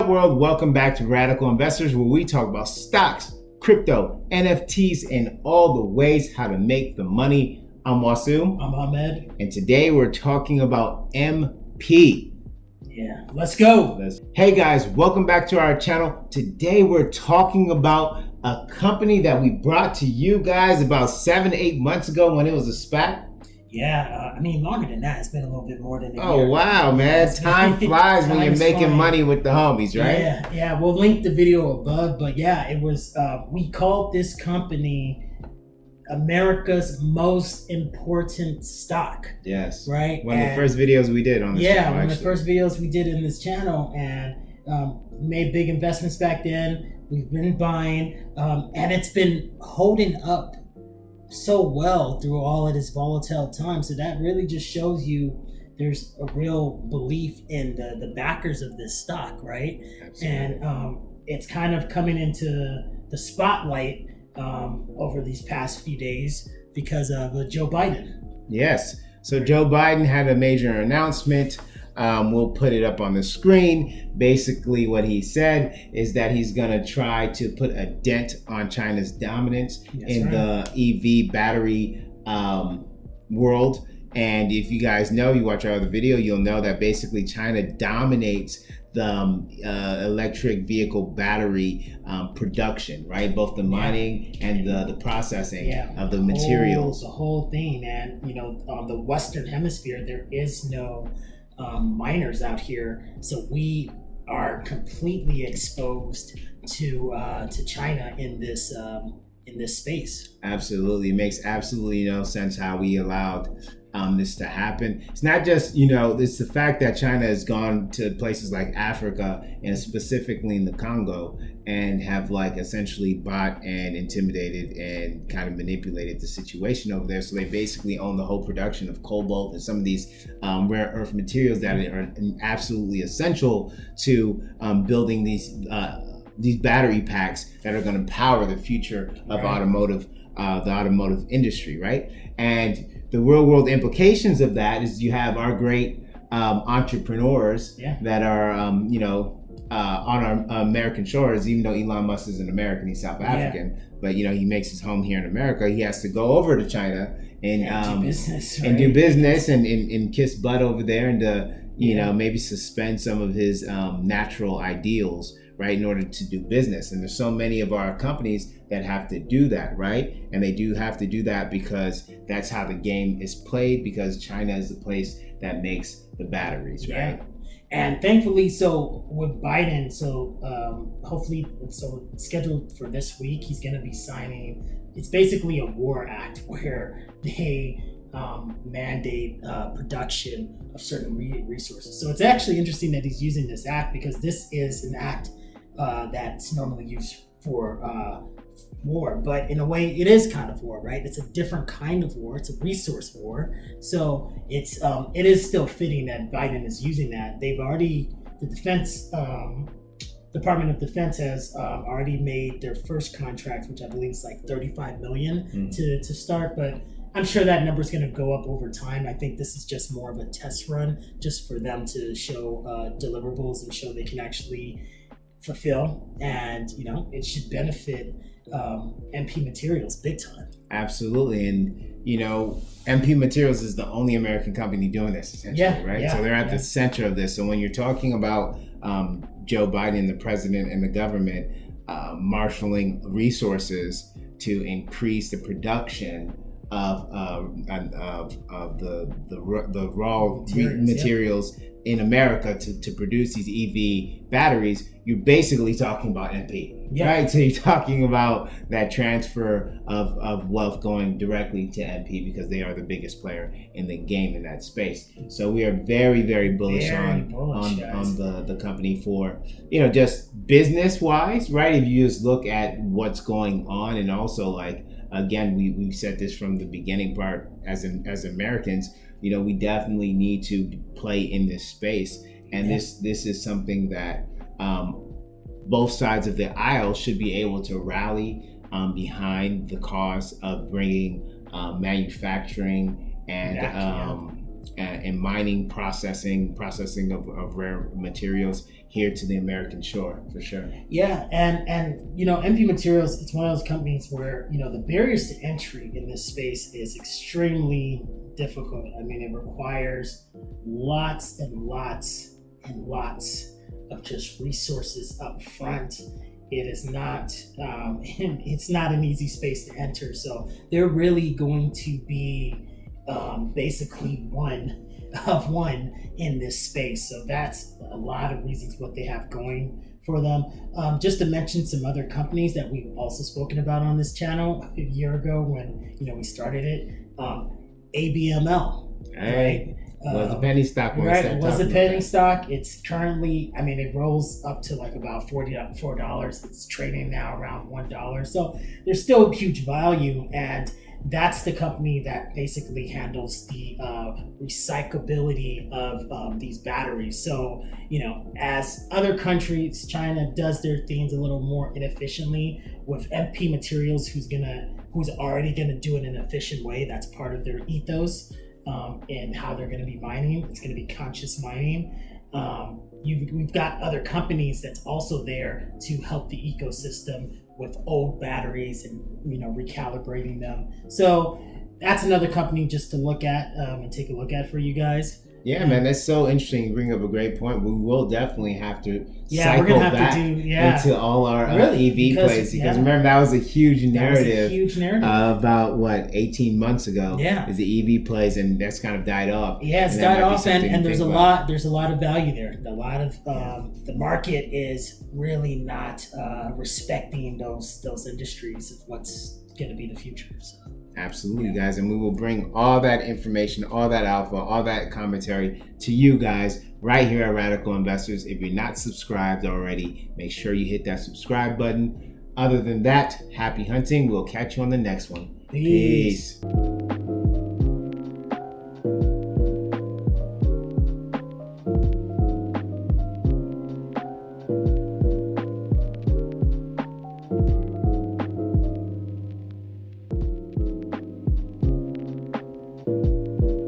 up, world? Welcome back to Radical Investors, where we talk about stocks, crypto, NFTs, and all the ways how to make the money. I'm Wasim. I'm Ahmed. And today we're talking about MP. Yeah, let's go. Hey guys, welcome back to our channel. Today we're talking about a company that we brought to you guys about 7-8 months ago when it was a SPAC. Yeah, longer than that. It's been a little bit more than a year. Oh, wow, man. Time flies when you're making money with the homies, right? Yeah. We'll link the video above. But yeah, it was, we called this company America's most important stock. Yes. Right? One of the first videos we did on this channel. Yeah, one of the first videos we did in this channel. And made big investments back then. We've been buying. And it's been holding up so well through all of this volatile time. So that really just shows you there's a real belief in the backers of this stock, right? Absolutely. And it's kind of coming into the spotlight over these past few days because of Joe Biden. Yes. So Joe Biden had a major announcement. We'll put it up on the screen. Basically, what he said is that he's going to try to put a dent on China's dominance the EV battery world. And if you guys know, you watch our other video, you'll know that basically China dominates the electric vehicle battery production, right? Both the mining and the processing of the materials. The whole thing. And, on the Western Hemisphere, there is no miners out here, so we are completely exposed to China in this space. Absolutely, it makes absolutely no sense how we allowed this to happen. It's not just it's the fact that China has gone to places like Africa and specifically in the Congo and have essentially bought and intimidated and kind of manipulated the situation over there. So they basically own the whole production of cobalt and some of these rare earth materials that are absolutely essential to building these battery packs that are going to power the future of the automotive industry, right? And the real world implications of that is you have our great entrepreneurs that are on our American shores. Even though Elon Musk is an American, he's South African, but he makes his home here in America. He has to go over to China and do business, and kiss butt over there, and maybe suspend some of his natural ideals, right, in order to do business. And there's so many of our companies that have to do that, right? And they do have to do that because that's how the game is played, because China is the place that makes the batteries, right? Yeah. And thankfully, so with Biden, hopefully, it's scheduled for this week, he's going to be signing, it's basically a war act where they mandate production of certain resources. So it's actually interesting that he's using this act, because this is an act that's normally used for war, but in a way it is kind of war, right? It's a different kind of war. It's a resource war. So it is still fitting that Biden is using that. The defense Department of Defense has already made their first contract, which I believe is like $35 million to start, but I'm sure that number is going to go up over time. I think this is just more of a test run, just for them to show deliverables and show they can actually fulfill, and it should benefit MP Materials big time. Absolutely. And MP Materials is the only American company doing this, essentially, right? So they're at the center of this. So when you're talking about Joe Biden, the president, and the government marshaling resources to increase the production of the raw materials in America to produce these EV batteries, you're basically talking about MP, right? So you're talking about that transfer of wealth going directly to MP, because they are the biggest player in the game in that space. So we are very, very bullish on the company for, just business wise, right? If you just look at what's going on, and also again, we've said this from the beginning part, as Americans, we definitely need to play in this space. And this is something that both sides of the aisle should be able to rally behind the cause of bringing manufacturing and and mining, processing of rare materials here to the American shore, for sure. Yeah, and MP Materials, it's one of those companies where the barriers to entry in this space is extremely difficult. I mean, it requires lots and lots and lots of just resources up front. It is not it's not an easy space to enter. So they're really going to be basically one of one in this space. So that's a lot of reasons what they have going for them. Just to mention some other companies that we've also spoken about on this channel a year ago when we started it. ABML, right? Was a penny stock. Right, it was a penny stock. It's currently, it rolls up to like about $44. It's trading now around $1. So there's still huge value, and that's the company that basically handles the recyclability of these batteries. So, as other countries, China does their things a little more inefficiently, with MP Materials, who's already gonna do it in an efficient way. That's part of their ethos. And how they're going to be mining. It's going to be conscious mining. We've got other companies that's also there to help the ecosystem with old batteries and recalibrating them. So that's another company just to look at and take a look at for you guys. Yeah, man, that's so interesting. You bring up a great point. We will definitely have to we're gonna have back to into all our EV plays, because remember, that was a huge narrative. About 18 months ago. Yeah, is the EV plays, and that's kind of died off. Yeah, it's died off, and there's a lot of value there. A lot of the market is really not respecting those industries of what's going to be the future. So. Absolutely, guys, and we will bring all that information, all that alpha, all that commentary to you guys right here at Radical Investors. If you're not subscribed already, make sure you hit that subscribe button. Other than that, happy hunting. We'll catch you on the next one. Peace.